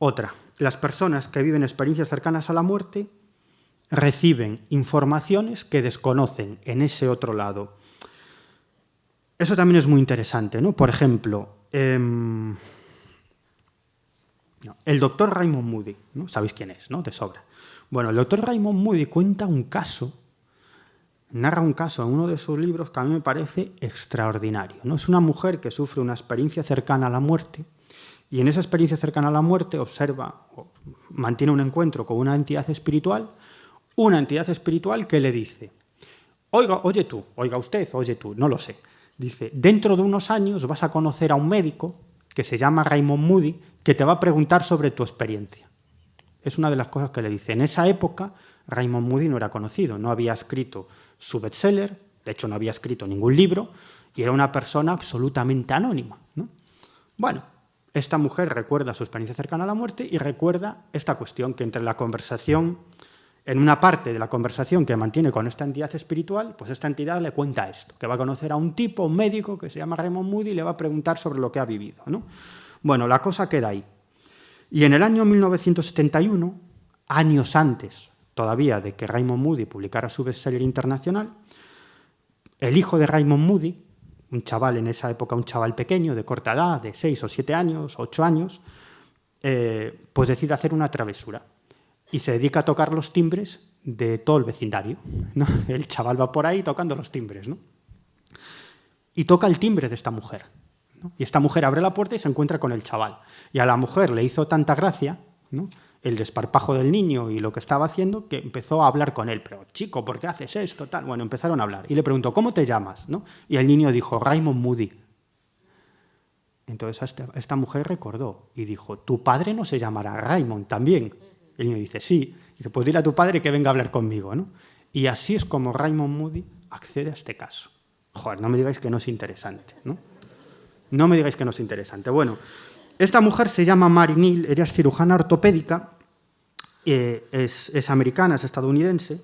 Otra, las personas que viven experiencias cercanas a la muerte reciben informaciones que desconocen en ese otro lado. Eso también es muy interesante, ¿no? Por ejemplo, el doctor Raymond Moody, ¿no? Sabéis quién es, ¿no? De sobra. Bueno, el doctor Raymond Moody cuenta un caso, narra un caso en uno de sus libros que a mí me parece extraordinario, ¿no? Es una mujer que sufre una experiencia cercana a la muerte y en esa experiencia cercana a la muerte observa, o mantiene un encuentro con una entidad espiritual que le dice, oiga usted, no lo sé. Dice, dentro de unos años vas a conocer a un médico que se llama Raymond Moody que te va a preguntar sobre tu experiencia. Es una de las cosas que le dice. En esa época, Raymond Moody no era conocido, no había escrito su bestseller, de hecho no había escrito ningún libro, y era una persona absolutamente anónima, ¿no? Bueno, esta mujer recuerda su experiencia cercana a la muerte y recuerda esta cuestión que entre la conversación, en una parte de la conversación que mantiene con esta entidad espiritual, pues esta entidad le cuenta esto, que va a conocer a un tipo, un médico que se llama Raymond Moody y le va a preguntar sobre lo que ha vivido, ¿no? Bueno, la cosa queda ahí. Y en el año 1971, años antes todavía de que Raymond Moody publicara su bestseller internacional, el hijo de Raymond Moody, un chaval en esa época, un chaval pequeño, de corta edad, de 6 o 7 años, 8 años, pues decide hacer una travesura y se dedica a tocar los timbres de todo el vecindario, ¿no? El chaval va por ahí tocando los timbres, ¿no? Y toca el timbre de esta mujer, ¿no? Y esta mujer abre la puerta y se encuentra con el chaval. Y a la mujer le hizo tanta gracia, ¿no?, el desparpajo del niño y lo que estaba haciendo, que empezó a hablar con él. Pero, chico, ¿por qué haces esto? Tal. Bueno, empezaron a hablar. Y le preguntó, ¿cómo te llamas? ¿No? Y el niño dijo, Raymond Moody. Entonces esta mujer recordó y dijo, ¿tu padre no se llamará Raymond también? El niño dice, sí. Y dice, pues dile a tu padre que venga a hablar conmigo, ¿no? Y así es como Raymond Moody accede a este caso. Joder, no me digáis que no es interesante, ¿no? No me digáis que no es interesante. Bueno, esta mujer se llama Mary Neal, ella es cirujana ortopédica, es americana, es estadounidense,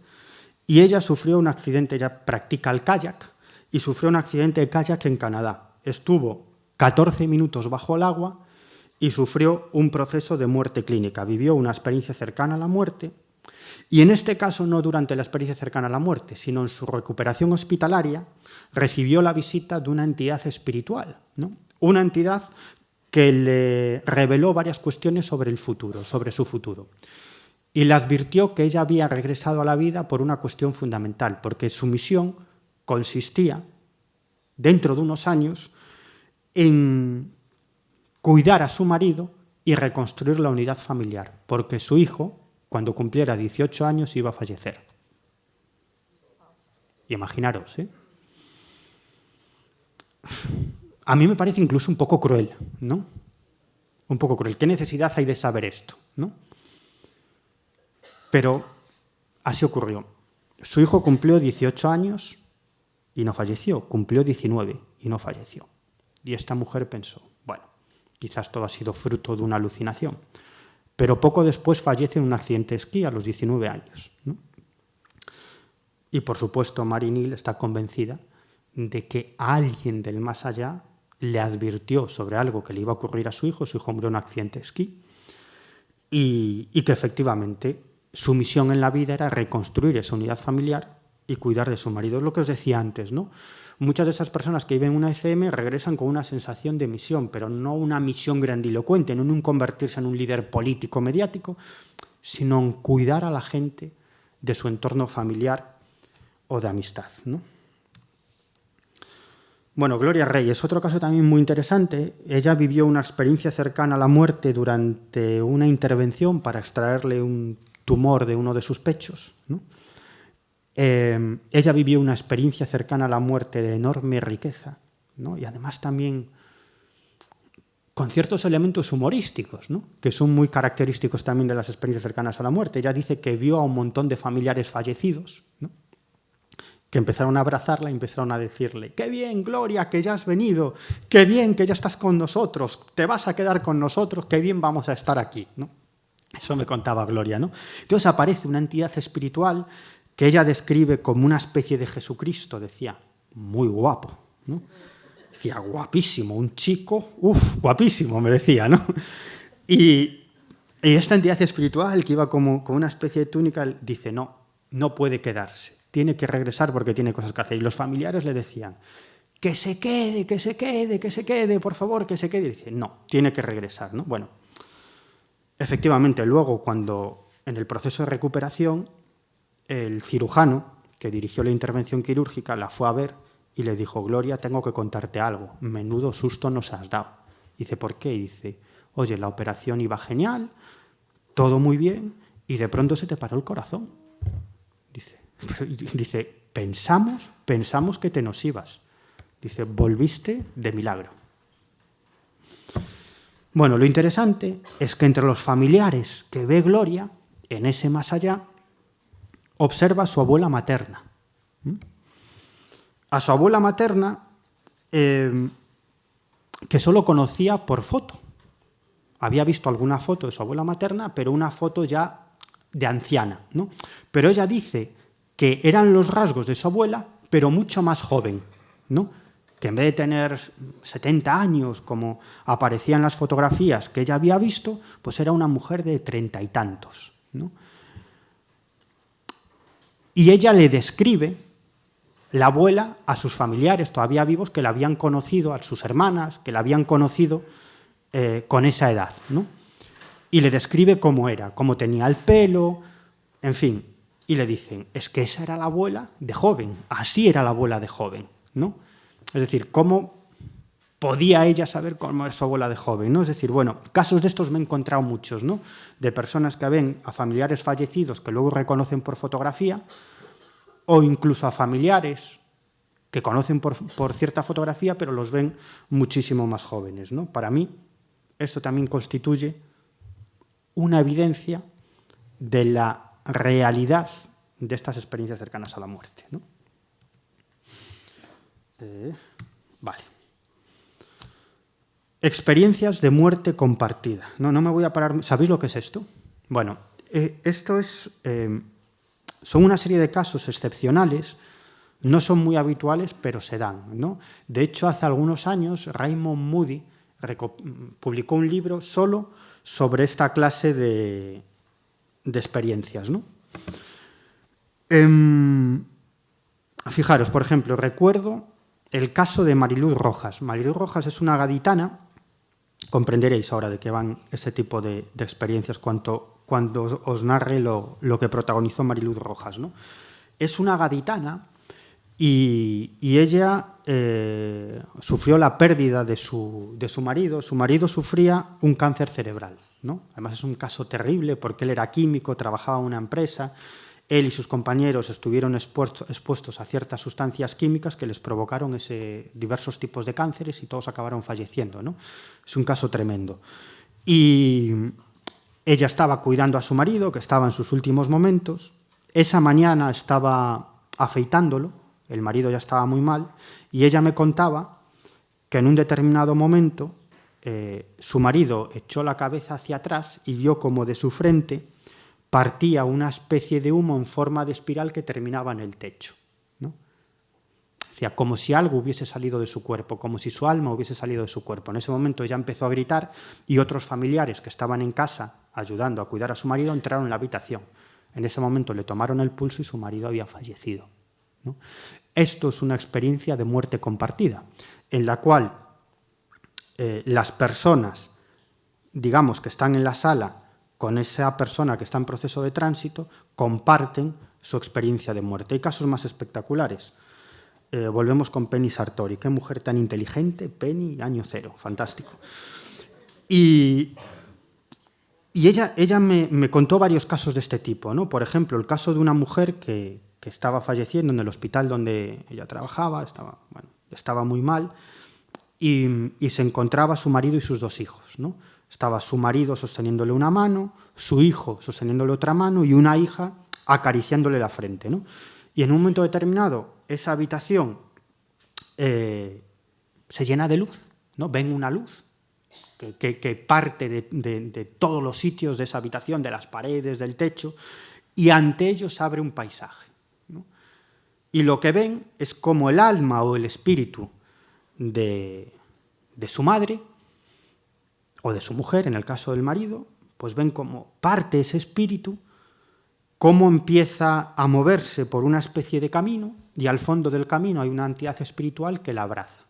y ella sufrió un accidente, ella practica el kayak, y sufrió un accidente de kayak en Canadá. Estuvo 14 minutos bajo el agua y sufrió un proceso de muerte clínica. Vivió una experiencia cercana a la muerte, y en este caso no durante la experiencia cercana a la muerte, sino en su recuperación hospitalaria, recibió la visita de una entidad espiritual, ¿no? Una entidad que le reveló varias cuestiones sobre el futuro, sobre su futuro. Y le advirtió que ella había regresado a la vida por una cuestión fundamental, porque su misión consistía, dentro de unos años, en cuidar a su marido y reconstruir la unidad familiar, porque su hijo, cuando cumpliera 18 años, iba a fallecer. Imaginaros, ¿eh? A mí me parece incluso un poco cruel, ¿no? Un poco cruel. ¿Qué necesidad hay de saber esto, ¿no? Pero así ocurrió. Su hijo cumplió 18 años y no falleció. Cumplió 19 y no falleció. Y esta mujer pensó, bueno, quizás todo ha sido fruto de una alucinación. Pero poco después fallece en un accidente de esquí a los 19 años, ¿no? Y por supuesto Mary Neal está convencida de que alguien del más allá le advirtió sobre algo que le iba a ocurrir a su hijo murió en un accidente de esquí, y que efectivamente su misión en la vida era reconstruir esa unidad familiar y cuidar de su marido. Es lo que os decía antes, ¿no? Muchas de esas personas que viven en una ECM regresan con una sensación de misión, pero no una misión grandilocuente, no en un convertirse en un líder político mediático, sino en cuidar a la gente de su entorno familiar o de amistad, ¿no? Bueno, Gloria Rey es otro caso también muy interesante. Ella vivió una experiencia cercana a la muerte durante una intervención para extraerle un tumor de uno de sus pechos, ¿no? Ella vivió una experiencia cercana a la muerte de enorme riqueza, ¿no? Y además también con ciertos elementos humorísticos, ¿no?, que son muy característicos también de las experiencias cercanas a la muerte. Ella dice que vio a un montón de familiares fallecidos, ¿no?, que empezaron a abrazarla y empezaron a decirle, ¡qué bien, Gloria, que ya has venido! ¡Qué bien que ya estás con nosotros! ¡Te vas a quedar con nosotros! ¡Qué bien vamos a estar aquí!, ¿no? Eso me contaba Gloria, ¿no? Entonces aparece una entidad espiritual que ella describe como una especie de Jesucristo, decía, muy guapo, ¿no? Decía, guapísimo, un chico, guapísimo, me decía, ¿no? Y esta entidad espiritual que iba como con una especie de túnica, dice, no puede quedarse, tiene que regresar porque tiene cosas que hacer. Y los familiares le decían, que se quede, por favor, que se quede. Y dice, no, tiene que regresar, ¿no? Bueno, efectivamente, luego cuando en el proceso de recuperación, el cirujano que dirigió la intervención quirúrgica la fue a ver y le dijo, Gloria, tengo que contarte algo, menudo susto nos has dado. Dice, ¿por qué? Y dice, oye, la operación iba genial, todo muy bien, y de pronto se te paró el corazón. Dice, pensamos que te nos ibas. Dice, volviste de milagro. Bueno, lo interesante es que entre los familiares que ve Gloria, en ese más allá, observa a su abuela materna. A su abuela materna, que solo conocía por foto. Había visto alguna foto de su abuela materna, pero una foto ya de anciana, ¿no? Pero ella dice que eran los rasgos de su abuela, pero mucho más joven, ¿no? Que en vez de tener 70 años, como aparecía en las fotografías que ella había visto, pues era una mujer de 30 y tantos, ¿no? Y ella le describe, la abuela, a sus familiares todavía vivos que la habían conocido, a sus hermanas, que la habían conocido con esa edad, ¿no? Y le describe cómo era, cómo tenía el pelo, en fin. Y le dicen, es que esa era la abuela de joven, así era la abuela de joven, ¿no? Es decir, ¿cómo podía ella saber cómo era su abuela de joven, ¿no? Es decir, bueno, casos de estos me he encontrado muchos, ¿no? De personas que ven a familiares fallecidos que luego reconocen por fotografía, o incluso a familiares que conocen por cierta fotografía, pero los ven muchísimo más jóvenes, ¿no? Para mí, esto también constituye una evidencia de la realidad de estas experiencias cercanas a la muerte, ¿no? Vale. Experiencias de muerte compartida. No me voy a parar. ¿Sabéis lo que es esto? Bueno, esto es... son una serie de casos excepcionales, no son muy habituales, pero se dan, ¿no? De hecho, hace algunos años, Raymond Moody publicó un libro solo sobre esta clase de experiencias, ¿no? Fijaros, por ejemplo, recuerdo el caso de Mariluz Rojas. Mariluz Rojas es una gaditana, comprenderéis ahora de qué van ese tipo de experiencias cuando os narre lo que protagonizó Mariluz Rojas, ¿no? Es una gaditana y ella sufrió la pérdida de su marido. Su marido sufría un cáncer cerebral, ¿no? Además es un caso terrible porque él era químico, trabajaba en una empresa. Él y sus compañeros estuvieron expuestos a ciertas sustancias químicas que les provocaron diversos tipos de cánceres y todos acabaron falleciendo, ¿no? Es un caso tremendo. Y ella estaba cuidando a su marido, que estaba en sus últimos momentos. Esa mañana estaba afeitándolo, el marido ya estaba muy mal, y ella me contaba que en un determinado momento su marido echó la cabeza hacia atrás y vio como de su frente partía una especie de humo en forma de espiral que terminaba en el techo, ¿no? O sea, como si algo hubiese salido de su cuerpo, como si su alma hubiese salido de su cuerpo. En ese momento ella empezó a gritar y otros familiares que estaban en casa ayudando a cuidar a su marido entraron en la habitación. En ese momento le tomaron el pulso y su marido había fallecido, ¿no? Esto es una experiencia de muerte compartida, en la cual las personas, digamos, que están en la sala con esa persona que está en proceso de tránsito, comparten su experiencia de muerte. Hay casos más espectaculares. Volvemos con Penny Sartori. Qué mujer tan inteligente, Penny, año cero, fantástico. Y ella me contó varios casos de este tipo, ¿no? Por ejemplo, el caso de una mujer que estaba falleciendo en el hospital donde ella trabajaba, estaba muy mal, y se encontraba su marido y sus dos hijos, ¿no? Estaba su marido sosteniéndole una mano, su hijo sosteniéndole otra mano y una hija acariciándole la frente, ¿no? Y en un momento determinado esa habitación se llena de luz, ¿no? Ven una luz que parte de todos los sitios de esa habitación, de las paredes, del techo, y ante ellos se abre un paisaje. y lo que ven es como el alma o el espíritu de su madre o de su mujer, en el caso del marido, pues ven como parte ese espíritu, cómo empieza a moverse por una especie de camino y al fondo del camino hay una entidad espiritual que la abraza.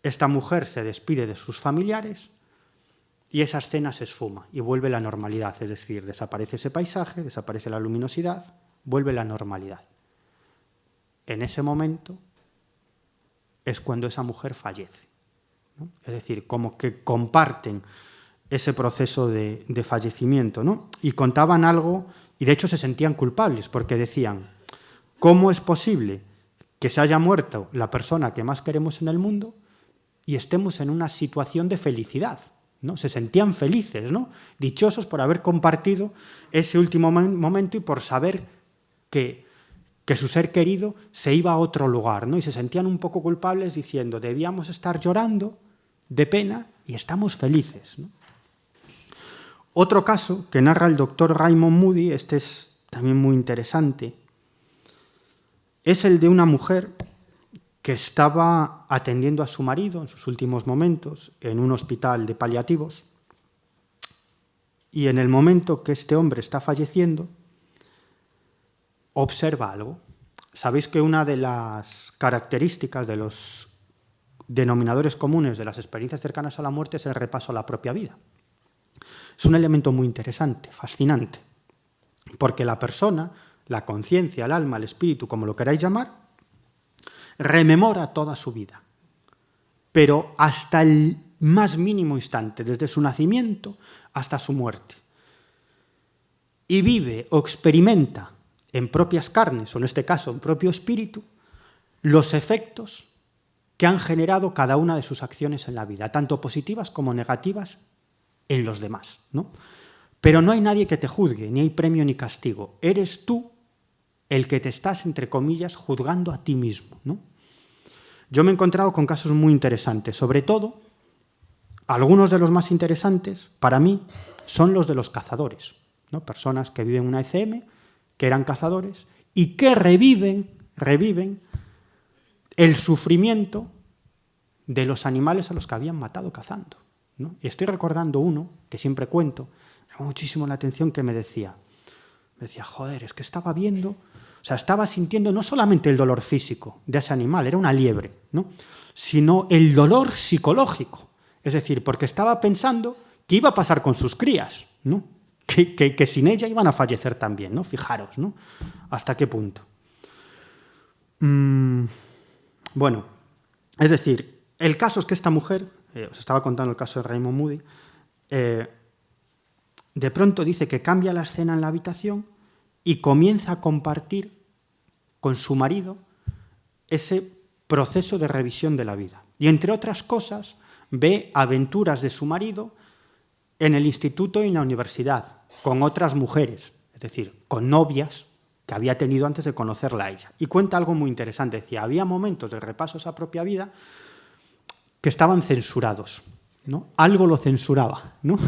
Esta mujer se despide de sus familiares y esa escena se esfuma y vuelve la normalidad, es decir, desaparece ese paisaje, desaparece la luminosidad, vuelve la normalidad. En ese momento es cuando esa mujer fallece, ¿no? Es decir, como que comparten ese proceso de fallecimiento, ¿no? Y contaban algo, y de hecho se sentían culpables, porque decían, ¿cómo es posible que se haya muerto la persona que más queremos en el mundo y estemos en una situación de felicidad, ¿no? Se sentían felices, ¿no? Dichosos por haber compartido ese último momento y por saber que su ser querido se iba a otro lugar, ¿no? Y se sentían un poco culpables diciendo, debíamos estar llorando de pena y estamos felices, ¿no? Otro caso que narra el doctor Raymond Moody, este es también muy interesante, es el de una mujer que estaba atendiendo a su marido en sus últimos momentos en un hospital de paliativos y en el momento que este hombre está falleciendo, observa algo. Sabéis que una de las características de los denominadores comunes de las experiencias cercanas a la muerte es el repaso a la propia vida. Es un elemento muy interesante, fascinante, porque la persona, la conciencia, el alma, el espíritu, como lo queráis llamar, rememora toda su vida, pero hasta el más mínimo instante, desde su nacimiento hasta su muerte. Y vive o experimenta en propias carnes, o en este caso en propio espíritu, los efectos que han generado cada una de sus acciones en la vida, tanto positivas como negativas en los demás, ¿no? Pero no hay nadie que te juzgue, ni hay premio ni castigo. Eres tú el que te estás, entre comillas, juzgando a ti mismo, ¿no? Yo me he encontrado con casos muy interesantes, sobre todo, algunos de los más interesantes, para mí, son los de los cazadores, ¿no? Personas que viven una ECM, que eran cazadores, y que reviven el sufrimiento de los animales a los que habían matado cazando, ¿no? Y estoy recordando uno, que siempre cuento, me llamó muchísimo la atención, que me decía, joder, es que estaba viendo, o sea, estaba sintiendo no solamente el dolor físico de ese animal, era una liebre, ¿no? Sino el dolor psicológico, es decir, porque estaba pensando qué iba a pasar con sus crías, ¿no? Que sin ella iban a fallecer también, ¿no? Fijaros, ¿no? Hasta qué punto. Bueno, es decir, el caso es que esta mujer, os estaba contando el caso de Raymond Moody, de pronto dice que cambia la escena en la habitación y comienza a compartir con su marido ese proceso de revisión de la vida. Y entre otras cosas, ve aventuras de su marido en el instituto y en la universidad, con otras mujeres, es decir, con novias que había tenido antes de conocerla a ella. Y cuenta algo muy interesante, decía, había momentos de repaso a esa propia vida que estaban censurados, ¿no? Algo lo censuraba, ¿no?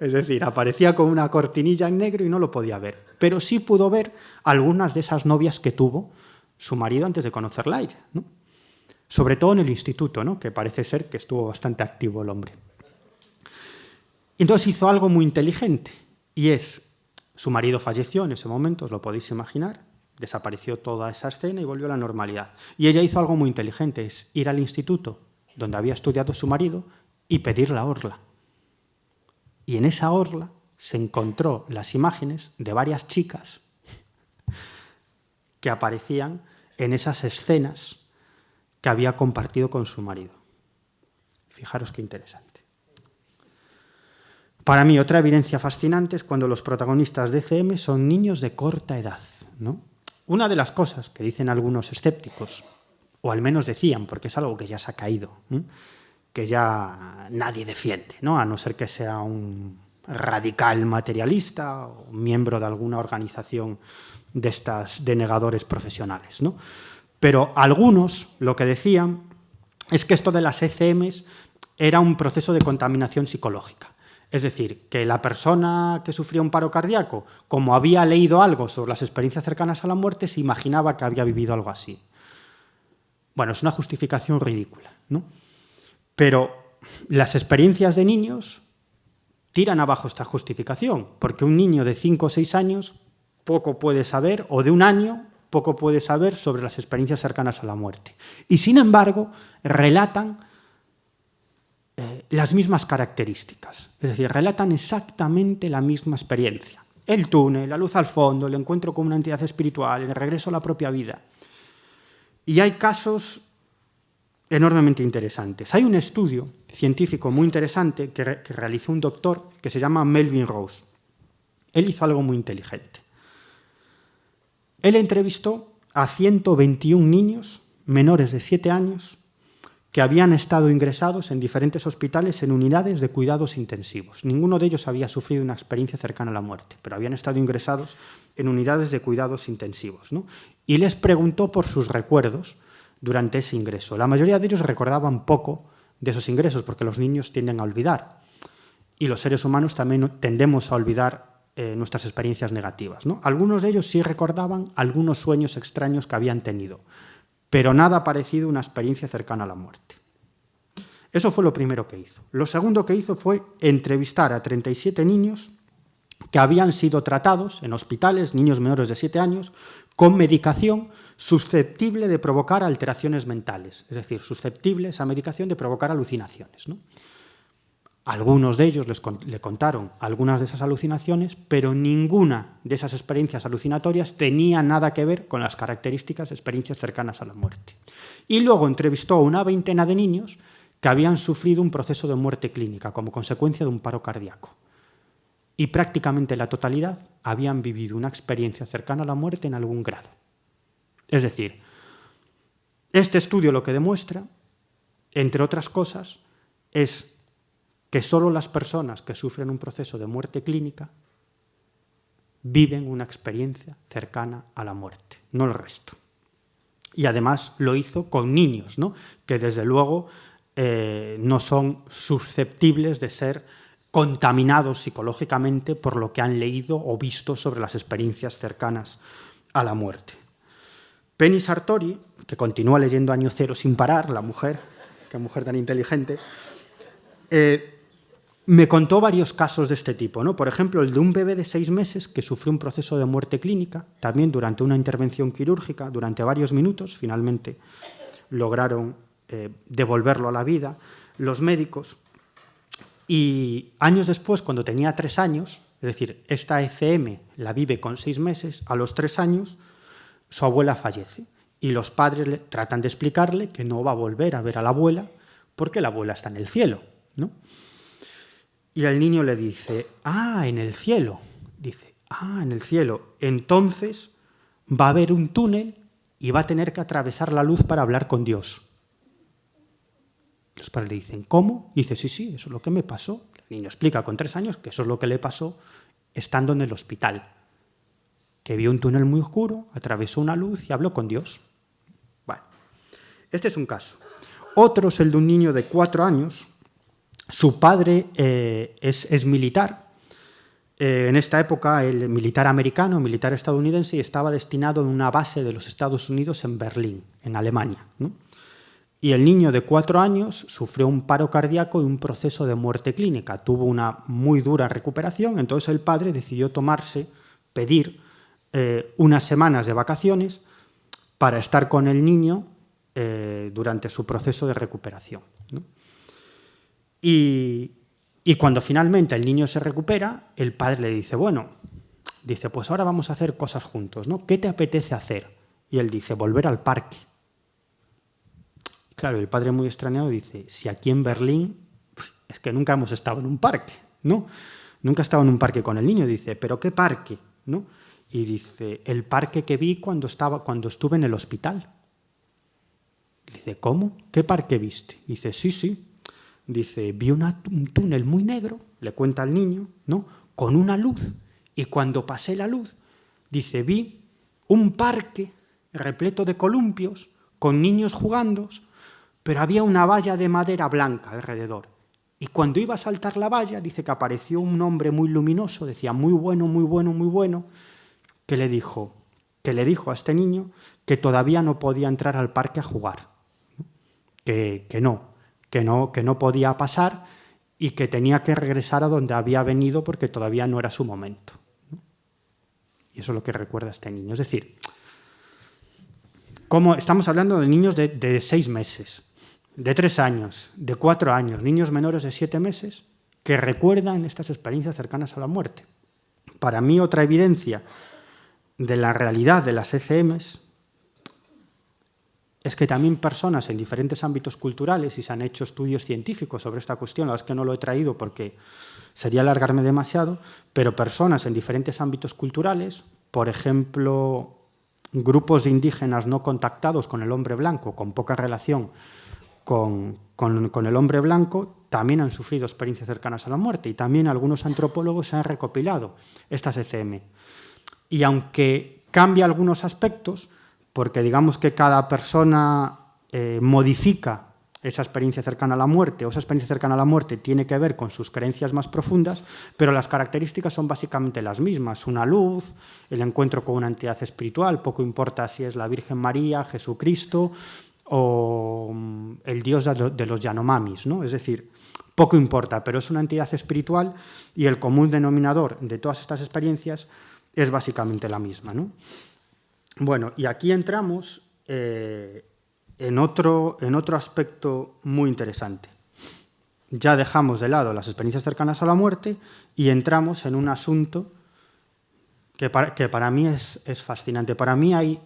Es decir, aparecía con una cortinilla en negro y no lo podía ver. Pero sí pudo ver algunas de esas novias que tuvo su marido antes de conocerla a ella, ¿no? Sobre todo en el instituto, ¿no? Que parece ser que estuvo bastante activo el hombre. Entonces hizo algo muy inteligente, y es, su marido falleció en ese momento, os lo podéis imaginar, desapareció toda esa escena y volvió a la normalidad. Y ella hizo algo muy inteligente, es ir al instituto donde había estudiado su marido y pedir la orla. Y en esa orla se encontró las imágenes de varias chicas que aparecían en esas escenas que había compartido con su marido. Fijaros qué interesante. Para mí, otra evidencia fascinante es cuando los protagonistas de ECM son niños de corta edad, ¿no? Una de las cosas que dicen algunos escépticos, o al menos decían, porque es algo que ya se ha caído, que ya nadie defiende, ¿no? A no ser que sea un radical materialista o miembro de alguna organización de estas denegadores profesionales, ¿no? Pero algunos lo que decían es que esto de las ECMs era un proceso de contaminación psicológica. Es decir, que la persona que sufría un paro cardíaco, como había leído algo sobre las experiencias cercanas a la muerte, se imaginaba que había vivido algo así. Bueno, es una justificación ridícula, ¿no? Pero las experiencias de niños tiran abajo esta justificación, porque un niño de 5 o 6 años poco puede saber, o de 1 año poco puede saber sobre las experiencias cercanas a la muerte. Y sin embargo, relatan las mismas características, es decir, relatan exactamente la misma experiencia. El túnel, la luz al fondo, el encuentro con una entidad espiritual, el regreso a la propia vida. Y hay casos enormemente interesantes. Hay un estudio científico muy interesante que realizó un doctor que se llama Melvin Rose. Él hizo algo muy inteligente. Él entrevistó a 121 niños menores de 7 años que habían estado ingresados en diferentes hospitales en unidades de cuidados intensivos. Ninguno de ellos había sufrido una experiencia cercana a la muerte, pero habían estado ingresados en unidades de cuidados intensivos, ¿no? Y les preguntó por sus recuerdos durante ese ingreso. La mayoría de ellos recordaban poco de esos ingresos, porque los niños tienden a olvidar. Y los seres humanos también tendemos a olvidar nuestras experiencias negativas, ¿no? Algunos de ellos sí recordaban algunos sueños extraños que habían tenido, pero nada parecido a una experiencia cercana a la muerte. Eso fue lo primero que hizo. Lo segundo que hizo fue entrevistar a 37 niños que habían sido tratados en hospitales, niños menores de 7 años, con medicación susceptible de provocar alteraciones mentales, es decir, susceptible esa medicación de provocar alucinaciones, ¿no? Algunos de ellos le contaron algunas de esas alucinaciones, pero ninguna de esas experiencias alucinatorias tenía nada que ver con las características de experiencias cercanas a la muerte. Y luego entrevistó a una veintena de niños que habían sufrido un proceso de muerte clínica como consecuencia de un paro cardíaco. Y prácticamente la totalidad habían vivido una experiencia cercana a la muerte en algún grado. Es decir, este estudio lo que demuestra, entre otras cosas, es que solo las personas que sufren un proceso de muerte clínica viven una experiencia cercana a la muerte, no el resto. Y además lo hizo con niños, ¿no? Que desde luego no son susceptibles de ser contaminados psicológicamente por lo que han leído o visto sobre las experiencias cercanas a la muerte. Penny Sartori, que continúa leyendo Año Cero sin parar, la mujer, qué mujer tan inteligente, me contó varios casos de este tipo, ¿no? Por ejemplo, el de un bebé de 6 meses que sufrió un proceso de muerte clínica, también durante una intervención quirúrgica, durante varios minutos, finalmente lograron devolverlo a la vida los médicos, y años después, cuando tenía 3 años, es decir, esta ECM la vive con 6 meses, a los 3 años su abuela fallece, y los padres tratan de explicarle que no va a volver a ver a la abuela porque la abuela está en el cielo, ¿no? Y el niño le dice, en el cielo. Dice, en el cielo. Entonces va a haber un túnel y va a tener que atravesar la luz para hablar con Dios. Los padres le dicen, ¿cómo? Y dice, sí, eso es lo que me pasó. El niño explica con 3 años que eso es lo que le pasó estando en el hospital. Que vio un túnel muy oscuro, atravesó una luz y habló con Dios. Bueno, este es un caso. Otro es el de un niño de 4 años. Su padre es militar. En esta época, el militar americano, militar estadounidense, estaba destinado en una base de los Estados Unidos en Berlín, en Alemania, ¿no? Y el niño de 4 años sufrió un paro cardíaco y un proceso de muerte clínica. Tuvo una muy dura recuperación, entonces el padre decidió pedir unas semanas de vacaciones para estar con el niño durante su proceso de recuperación, ¿no? Y cuando finalmente el niño se recupera, el padre le dice, pues ahora vamos a hacer cosas juntos, ¿no? ¿Qué te apetece hacer? Y él dice, volver al parque. Claro, el padre muy extrañado dice, si aquí en Berlín es que nunca hemos estado en un parque, ¿no? Nunca he estado en un parque con el niño. Dice, ¿pero qué parque? ¿No? Y dice, el parque que vi cuando estuve en el hospital. Dice, ¿cómo? ¿Qué parque viste? Dice, sí. Dice, vi un túnel muy negro, le cuenta al niño, ¿no? Con una luz. Y cuando pasé la luz, dice, vi un parque repleto de columpios, con niños jugando, pero había una valla de madera blanca alrededor. Y cuando iba a saltar la valla, dice que apareció un hombre muy luminoso, decía muy bueno, muy bueno, muy bueno, que le dijo a este niño que todavía no podía entrar al parque a jugar, que no podía pasar y que tenía que regresar a donde había venido porque todavía no era su momento. Y eso es lo que recuerda este niño. Es decir, como estamos hablando de niños de 6 meses, de 3 años, de 4 años, niños menores de 7 meses, que recuerdan estas experiencias cercanas a la muerte. Para mí, otra evidencia de la realidad de las ECMs es que también personas en diferentes ámbitos culturales, y se han hecho estudios científicos sobre esta cuestión, la verdad es que no lo he traído porque sería alargarme demasiado, pero personas en diferentes ámbitos culturales, por ejemplo, grupos de indígenas no contactados con el hombre blanco, con poca relación con el hombre blanco, también han sufrido experiencias cercanas a la muerte, y también algunos antropólogos han recopilado estas ECM. Y aunque cambia algunos aspectos, porque digamos que cada persona modifica esa experiencia cercana a la muerte, o esa experiencia cercana a la muerte tiene que ver con sus creencias más profundas, pero las características son básicamente las mismas. Una luz, el encuentro con una entidad espiritual, poco importa si es la Virgen María, Jesucristo o el dios de los Yanomamis, ¿no? Es decir, poco importa, pero es una entidad espiritual y el común denominador de todas estas experiencias es básicamente la misma, ¿no? Bueno, y aquí entramos en otro aspecto muy interesante. Ya dejamos de lado las experiencias cercanas a la muerte y entramos en un asunto que para mí es fascinante. Para mí hay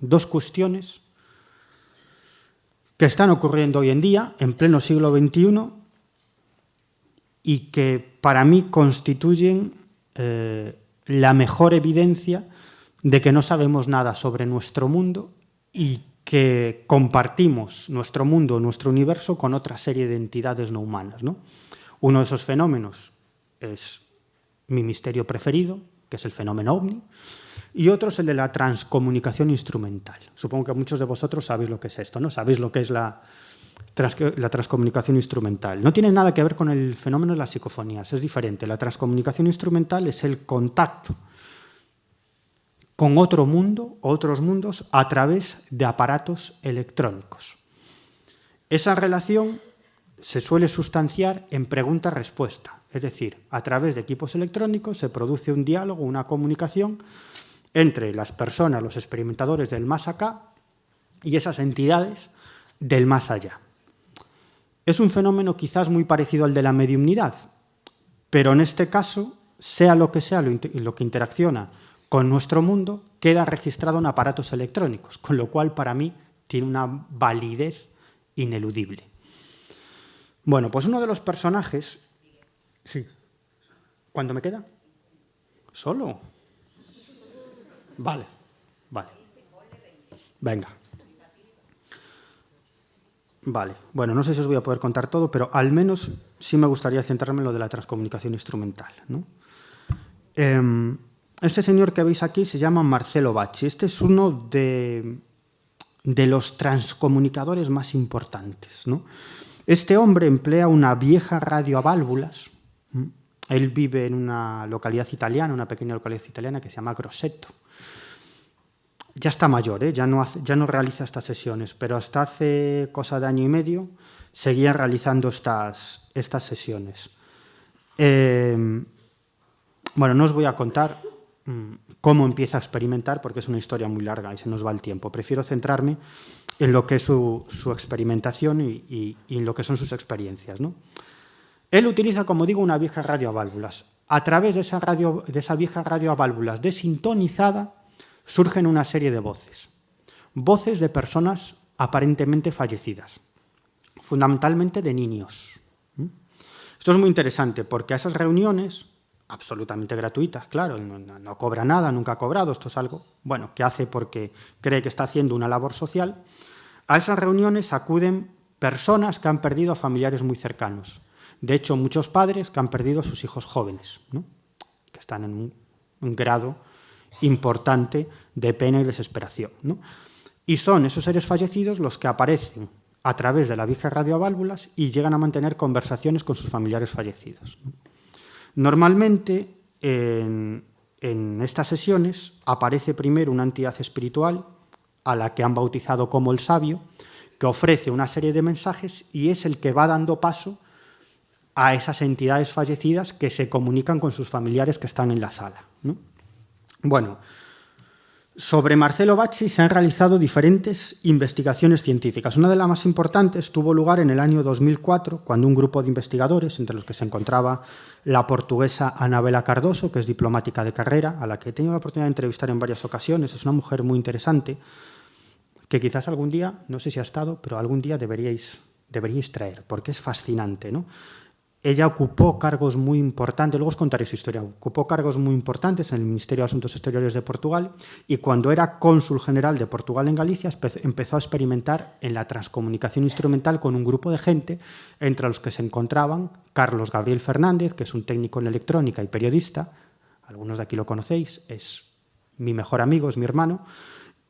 2 cuestiones que están ocurriendo hoy en día, en pleno siglo XXI, y que para mí constituyen la mejor evidencia de que no sabemos nada sobre nuestro mundo y que compartimos nuestro mundo, nuestro universo, con otra serie de entidades no humanas, ¿no? Uno de esos fenómenos es mi misterio preferido, que es el fenómeno ovni, y otro es el de la transcomunicación instrumental. Supongo que muchos de vosotros sabéis lo que es esto, ¿no? Sabéis lo que es la transcomunicación instrumental. No tiene nada que ver con el fenómeno de las psicofonías, es diferente. La transcomunicación instrumental es el contacto con otro mundo, otros mundos, a través de aparatos electrónicos. Esa relación se suele sustanciar en pregunta-respuesta, es decir, a través de equipos electrónicos se produce un diálogo, una comunicación entre las personas, los experimentadores del más acá y esas entidades del más allá. Es un fenómeno quizás muy parecido al de la mediumnidad, pero en este caso, sea lo que interacciona con nuestro mundo, queda registrado en aparatos electrónicos, con lo cual para mí tiene una validez ineludible. Bueno, pues uno de los personajes... Sí. ¿Cuánto me queda? ¿Solo? Vale. Venga. Vale. Bueno, no sé si os voy a poder contar todo, pero al menos sí me gustaría centrarme en lo de la transcomunicación instrumental, ¿no? Este señor que veis aquí se llama Marcelo Bacci. Este es uno de los transcomunicadores más importantes, ¿no? Este hombre emplea una vieja radio a válvulas. Él vive en una localidad italiana, una pequeña localidad italiana que se llama Grosseto. Ya está mayor, ya no realiza estas sesiones, pero hasta hace cosa de año y medio seguía realizando estas sesiones. Bueno, no os voy a contar cómo empieza a experimentar, porque es una historia muy larga y se nos va el tiempo. Prefiero centrarme en lo que es su experimentación y en lo que son sus experiencias, ¿no? Él utiliza, como digo, una vieja radio a válvulas. A través de esa vieja radio a válvulas desintonizada surgen una serie de voces. Voces de personas aparentemente fallecidas, fundamentalmente de niños. Esto es muy interesante porque a esas reuniones, absolutamente gratuitas, claro, no cobra nada, nunca ha cobrado, esto es algo, bueno, que hace porque cree que está haciendo una labor social, a esas reuniones acuden personas que han perdido a familiares muy cercanos. De hecho, muchos padres que han perdido a sus hijos jóvenes, ¿no? Que están en un grado importante de pena y desesperación, ¿no? Y son esos seres fallecidos los que aparecen a través de la vieja radio a válvulas y llegan a mantener conversaciones con sus familiares fallecidos. Normalmente, en estas sesiones aparece primero una entidad espiritual a la que han bautizado como el sabio, que ofrece una serie de mensajes y es el que va dando paso a esas entidades fallecidas que se comunican con sus familiares que están en la sala, ¿no? Bueno, sobre Marcelo Bacci se han realizado diferentes investigaciones científicas. Una de las más importantes tuvo lugar en el año 2004, cuando un grupo de investigadores, entre los que se encontraba la portuguesa Anabela Cardoso, que es diplomática de carrera, a la que he tenido la oportunidad de entrevistar en varias ocasiones, es una mujer muy interesante, que quizás algún día, no sé si ha estado, pero algún día deberíais traer, porque es fascinante, ¿no? Ella ocupó cargos muy importantes, luego os contaré su historia, ocupó cargos muy importantes en el Ministerio de Asuntos Exteriores de Portugal y cuando era cónsul general de Portugal en Galicia empezó a experimentar en la transcomunicación instrumental con un grupo de gente entre los que se encontraban Carlos Gabriel Fernández, que es un técnico en electrónica y periodista, algunos de aquí lo conocéis, es mi mejor amigo, es mi hermano,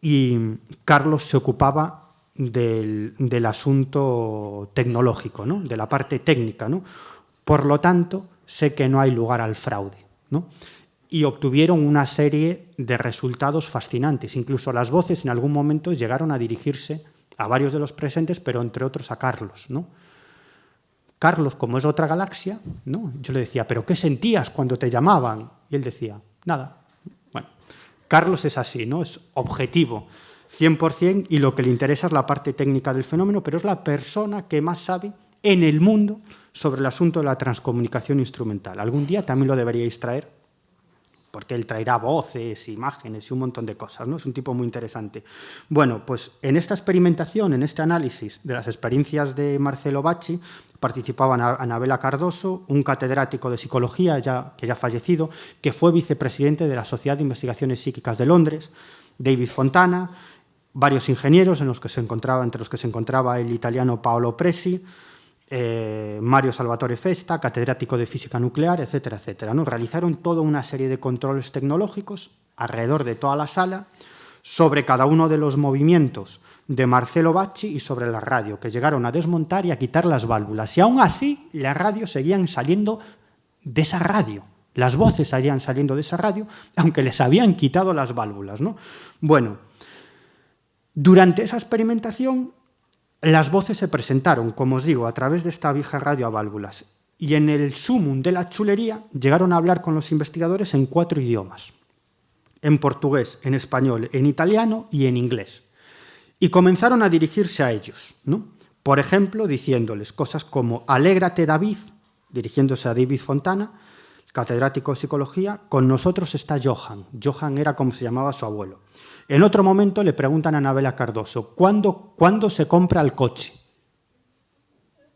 y Carlos se ocupaba del asunto tecnológico, ¿no? De la parte técnica, ¿no? Por lo tanto, sé que no hay lugar al fraude, ¿no? Y obtuvieron una serie de resultados fascinantes. Incluso las voces en algún momento llegaron a dirigirse a varios de los presentes, pero entre otros a Carlos, ¿no? Carlos, como es otra galaxia, ¿no? Yo le decía, ¿pero qué sentías cuando te llamaban? Y él decía, nada. Bueno, Carlos es así, ¿no? Es objetivo, 100%, y lo que le interesa es la parte técnica del fenómeno, pero es la persona que más sabe en el mundo sobre el asunto de la transcomunicación instrumental. Algún día también lo deberíais traer, porque él traerá voces, imágenes y un montón de cosas, ¿no? Es un tipo muy interesante. Bueno, pues en esta experimentación, en este análisis de las experiencias de Marcelo Bacci, participaban Anabela Cardoso, un catedrático de psicología que ya fallecido, que fue vicepresidente de la Sociedad de Investigaciones Psíquicas de Londres, David Fontana, varios ingenieros entre los que se encontraba el italiano Paolo Presi, Mario Salvatore Festa, catedrático de física nuclear, etcétera, etcétera, ¿no? Realizaron toda una serie de controles tecnológicos alrededor de toda la sala sobre cada uno de los movimientos de Marcelo Bacci y sobre la radio, que llegaron a desmontar y a quitar las válvulas. Y aún así, las radios seguían saliendo de esa radio. Las voces seguían saliendo de esa radio, aunque les habían quitado las válvulas, ¿no? Bueno, durante esa experimentación, las voces se presentaron, como os digo, a través de esta vieja radio a válvulas. Y en el sumum de la chulería llegaron a hablar con los investigadores en 4 idiomas. En portugués, en español, en italiano y en inglés. Y comenzaron a dirigirse a ellos, ¿no? Por ejemplo, diciéndoles cosas como «Alégrate, David», dirigiéndose a David Fontana, catedrático de psicología, «con nosotros está Johan». Johan era como se llamaba su abuelo. En otro momento le preguntan a Anabela Cardoso, ¿cuándo se compra el coche?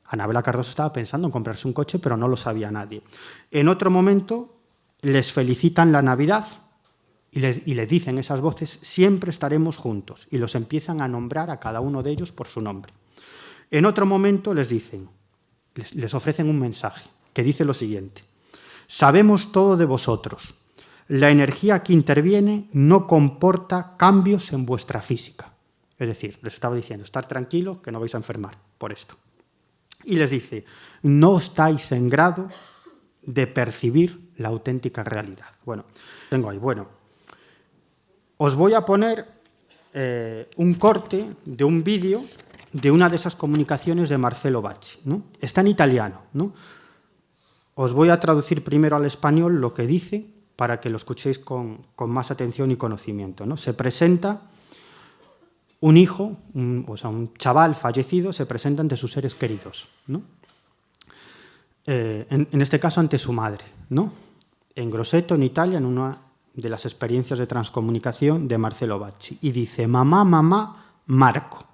Anabela Cardoso estaba pensando en comprarse un coche, pero no lo sabía nadie. En otro momento les felicitan la Navidad y les dicen esas voces, siempre estaremos juntos, y los empiezan a nombrar a cada uno de ellos por su nombre. En otro momento les ofrecen un mensaje que dice lo siguiente, sabemos todo de vosotros. La energía que interviene no comporta cambios en vuestra física. Es decir, les estaba diciendo, estar tranquilo, que no vais a enfermar por esto. Y les dice, no estáis en grado de percibir la auténtica realidad. Bueno, tengo ahí, os voy a poner un corte de un vídeo de una de esas comunicaciones de Marcelo Bacci, ¿no? Está en italiano, ¿no? Os voy a traducir primero al español lo que dice, para que lo escuchéis con más atención y conocimiento, ¿no? Se presenta un hijo, un chaval fallecido, se presenta ante sus seres queridos, ¿no? En este caso ante su madre, ¿no? En Grosseto, en Italia, en una de las experiencias de transcomunicación de Marcelo Bacci. Y dice, mamá, Marco.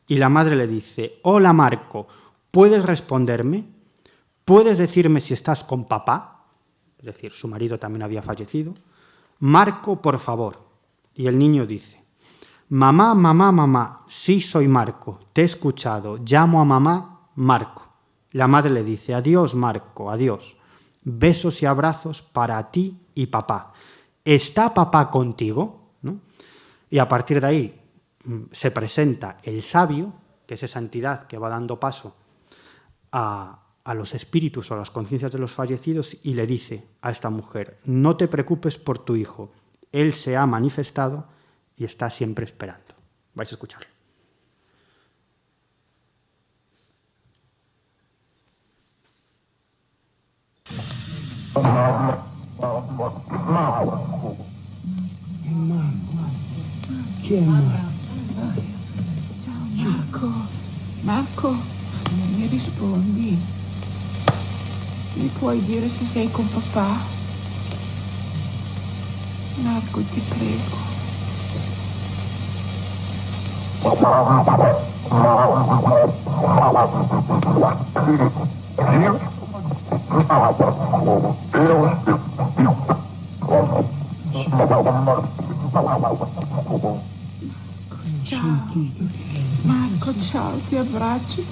Y la madre le dice, hola Marco, ¿puedes responderme? ¿Puedes decirme si estás con papá? Es decir, su marido también había fallecido. Marco, por favor. Y el niño dice, mamá, sí soy Marco, te he escuchado, llamo a mamá Marco. La madre le dice, adiós Marco, adiós. Besos y abrazos para ti y papá. ¿Está papá contigo? ¿No? Y a partir de ahí se presenta el sabio, que es esa entidad que va dando paso a los espíritus o a las conciencias de los fallecidos, y le dice a esta mujer: no te preocupes por tu hijo, él se ha manifestado y está siempre esperando. Vais a escucharlo. Chi è Marco? Ciao Marco, non mi rispondi? Mi puoi dire se sei con papà? Marco, ti prego. Ciao. Marco, ciao, ti abbraccio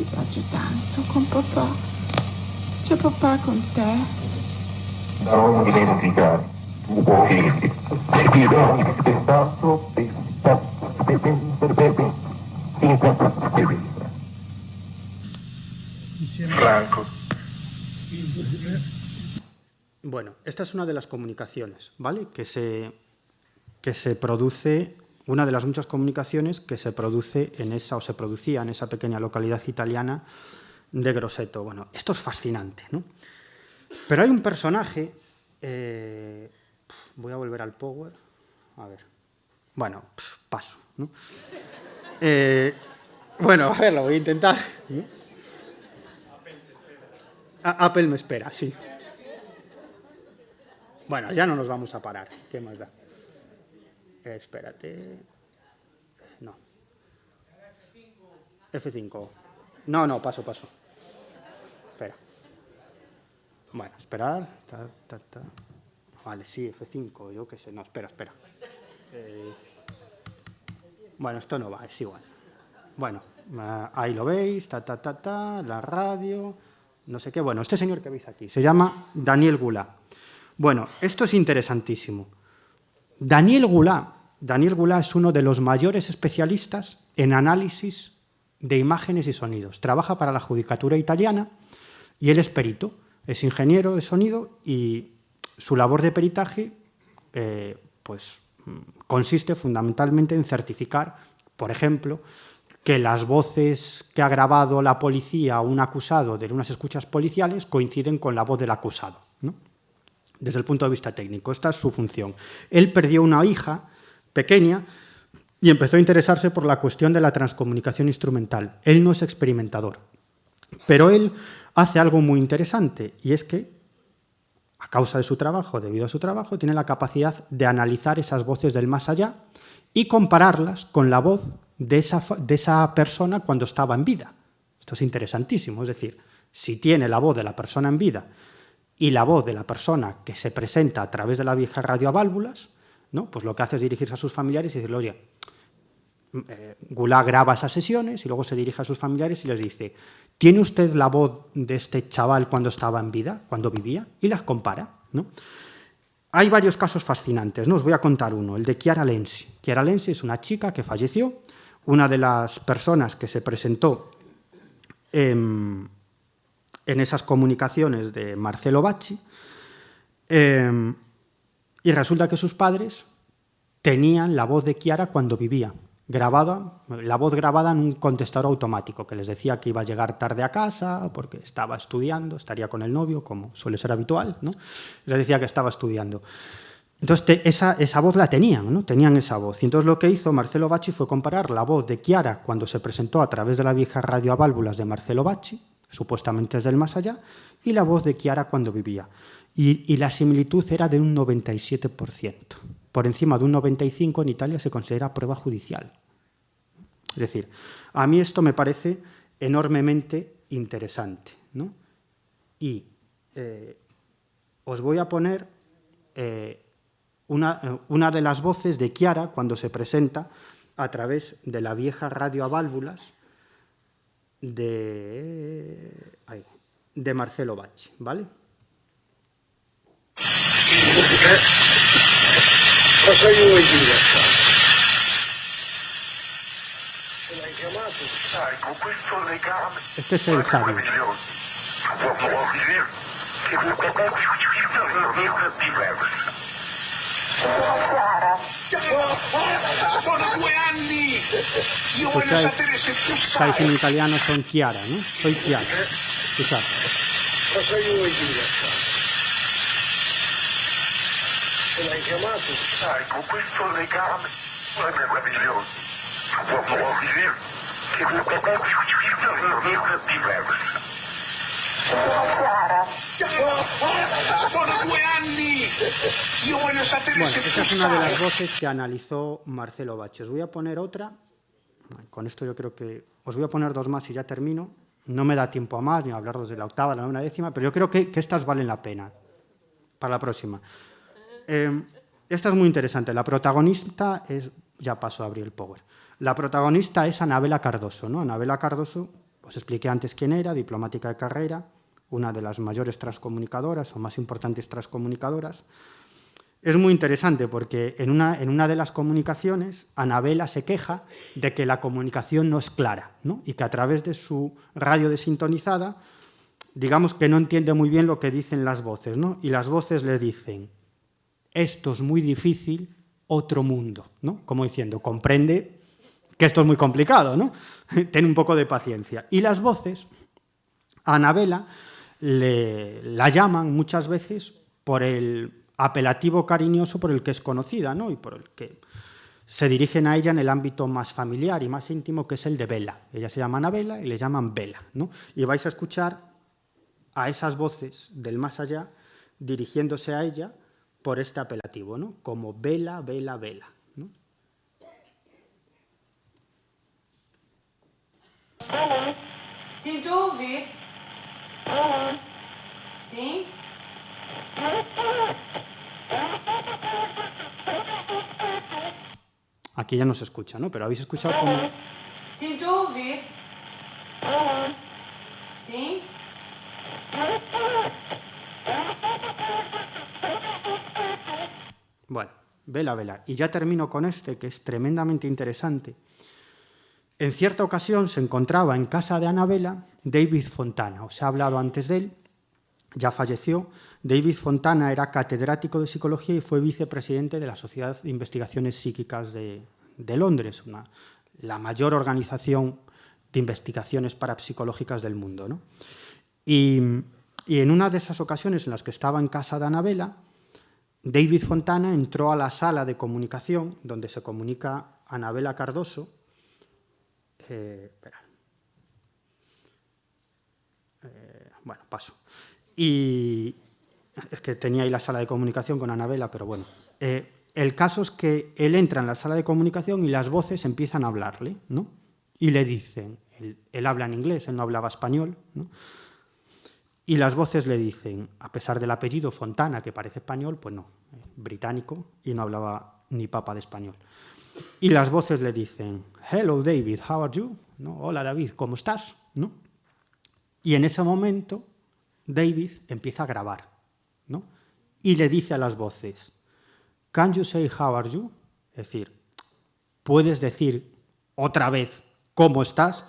tanto con papà. C'è papà con te? Non dimenticare i tuoi figli. Ti do il tanto Franco. Bueno, esta es una de las comunicaciones, ¿vale? Que se produce, una de las muchas comunicaciones que se produce en esa, o se producía en esa pequeña localidad italiana de Grosseto. Bueno, esto es fascinante, ¿no? Pero hay un personaje, voy a volver al Power, a ver, bueno, paso, ¿no? Bueno, a ver, lo voy a intentar, ¿no? Apple me espera, sí. Bueno, ya no nos vamos a parar, ¿qué más da? Espérate. No. F5. No, paso. Espera. Bueno, esperar. Vale, sí, F5, yo qué sé. No, espera. Bueno, esto no va, es igual. Bueno, ahí lo veis, la radio, no sé qué. Bueno, este señor que veis aquí se llama Daniel Goulart. Bueno, esto es interesantísimo. Daniel Goulart es uno de los mayores especialistas en análisis de imágenes y sonidos. Trabaja para la Judicatura italiana y él es perito, es ingeniero de sonido, y su labor de peritaje pues, consiste fundamentalmente en certificar, por ejemplo, que las voces que ha grabado la policía o un acusado de unas escuchas policiales coinciden con la voz del acusado, ¿no? Desde el punto de vista técnico, esta es su función. Él perdió una hija pequeña y empezó a interesarse por la cuestión de la transcomunicación instrumental. Él no es experimentador, pero él hace algo muy interesante, y es que, a causa de su trabajo, debido a su trabajo, tiene la capacidad de analizar esas voces del más allá y compararlas con la voz de esa persona cuando estaba en vida. Esto es interesantísimo, es decir, si tiene la voz de la persona en vida y la voz de la persona que se presenta a través de la vieja radio a válvulas, ¿no? Pues lo que hace es dirigirse a sus familiares y decirle: oye, Goulart graba esas sesiones, y luego se dirige a sus familiares y les dice: ¿tiene usted la voz de este chaval cuando estaba en vida, cuando vivía? Y las compara, ¿no? Hay varios casos fascinantes, ¿no? Os voy a contar uno, el de Chiara Lenzi. Chiara Lenzi es una chica que falleció, una de las personas que se presentó en esas comunicaciones de Marcello Bacci, y resulta que sus padres tenían la voz de Chiara cuando vivía, la voz grabada en un contestador automático que les decía que iba a llegar tarde a casa porque estaba estudiando, estaría con el novio, como suele ser habitual, ¿no? Les decía que estaba estudiando. Entonces, esa voz la tenían, ¿no? Tenían esa voz. Y entonces lo que hizo Marcello Bacci fue comparar la voz de Chiara cuando se presentó a través de la vieja radio a válvulas de Marcello Bacci, supuestamente desde el más allá, y la voz de Chiara cuando vivía. Y la similitud era de un 97%. Por encima de un 95% en Italia se considera prueba judicial. Es decir, a mí esto me parece enormemente interesante, ¿no? Y os voy a poner una de las voces de Chiara cuando se presenta a través de la vieja radio a válvulas de Marcello Bacci, ¿vale? Cosa gli vuoi dire? L'hai chiamato? Sai, con questo legame Este es el sabio. meraviglioso, può dire che diverso. Sono 2 anni! Io voglio Escucháis, sapere se tu está sai. diciendo en italiano, son Chiara, ¿no? Soy Chiara. Escuchad. Cosa gli vuoi dire? Se l'hai chiamato? Sai, con questo legame meraviglioso, può dire che diverso. Sono 2 anni! Io voglio sapere Bueno, se esta tu es una de las sai. voces que analizó Marcelo Bache. Os voy a poner otra. Con esto yo creo que... Os voy a poner 2 más y ya termino. No me da tiempo a más, ni a hablaros de la octava, la novena, décima, pero yo creo que estas valen la pena para la próxima. Esta es muy interesante. La protagonista es... Ya paso a abrir el power. La protagonista es Anabela Cardoso, ¿no? Anabela Cardoso, os expliqué antes quién era, diplomática de carrera, una de las mayores transcomunicadoras o más importantes transcomunicadoras. Es muy interesante porque en una de las comunicaciones Anabela se queja de que la comunicación no es clara, ¿no? Y que a través de su radio desintonizada, digamos que no entiende muy bien lo que dicen las voces, ¿no? Y las voces le dicen, esto es muy difícil, otro mundo, ¿no? Como diciendo, comprende que esto es muy complicado, ¿no? Ten un poco de paciencia. Y las voces, a Anabela la llaman muchas veces por el apelativo cariñoso por el que es conocida, ¿no? Y por el que se dirigen a ella en el ámbito más familiar y más íntimo, que es el de Vela. Ella se llama Anabela y le llaman Vela, ¿no? Y vais a escuchar a esas voces del más allá dirigiéndose a ella por este apelativo, ¿no? Como Vela, Vela, Vela, ¿no? Sim, estou a ouvir. Sim? Aquí ya no se escucha, ¿no? Pero habéis escuchado como... Sim, estou a ouvir. Sim? Bueno, Vela, Vela. Y ya termino con este, que es tremendamente interesante. En cierta ocasión se encontraba en casa de Anabela David Fontana. Os he hablado antes de él, ya falleció. David Fontana era catedrático de psicología y fue vicepresidente de la Sociedad de Investigaciones Psíquicas de Londres, la mayor organización de investigaciones parapsicológicas del mundo, ¿no? Y en una de esas ocasiones en las que estaba en casa de Anabela, David Fontana entró a la sala de comunicación donde se comunica Anabela Cardoso. Bueno, paso. Y es que tenía ahí la sala de comunicación con Anabela, pero bueno. El caso es que él entra en la sala de comunicación y las voces empiezan a hablarle, ¿no? Y le dicen, él habla en inglés, él no hablaba español, ¿no? Y las voces le dicen, a pesar del apellido Fontana, que parece español, pues no, británico, y no hablaba ni papa de español. Y las voces le dicen, hello David, how are you? ¿No? Hola David, ¿cómo estás? ¿No? Y en ese momento David empieza a grabar, ¿no? Y le dice a las voces, can you say how are you? Es decir, ¿puedes decir otra vez cómo estás?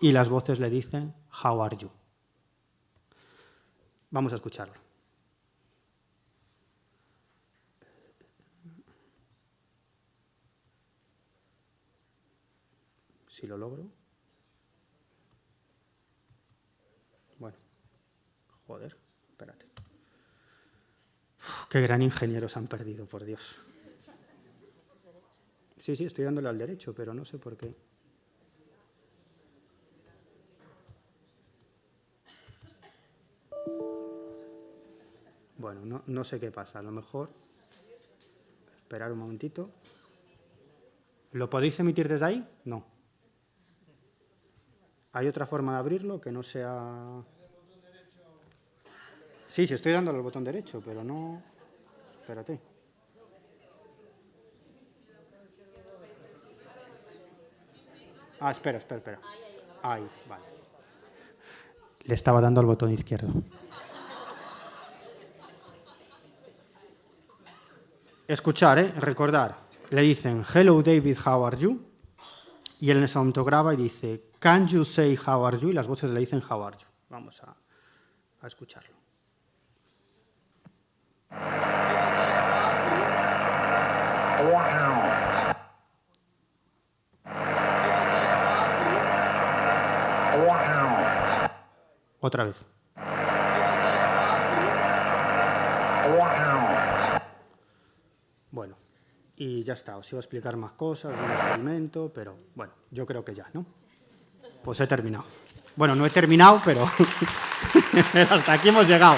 Y las voces le dicen, how are you? Vamos a escucharlo. Si lo logro. Bueno, joder, espérate. Uf, qué gran ingeniero se han perdido, por Dios. Sí, estoy dándole al derecho, pero no sé por qué. Bueno, no sé qué pasa. A lo mejor... Esperar un momentito. ¿Lo podéis emitir desde ahí? No. ¿Hay otra forma de abrirlo que no sea...? Sí, estoy dándole al botón derecho, pero no... Espérate. Ah, espera. Ahí, vale. Le estaba dando al botón izquierdo. Escuchar, recordar. Le dicen, hello David, how are you? y él se autograba y dice, "Can you say how are you?", y las voces le dicen how are you. Vamos a escucharlo. Otra vez. Bueno, y ya está. Os iba a explicar más cosas de un experimento, pero bueno, yo creo que ya, ¿no? Pues he terminado. Bueno, no he terminado, pero hasta aquí hemos llegado.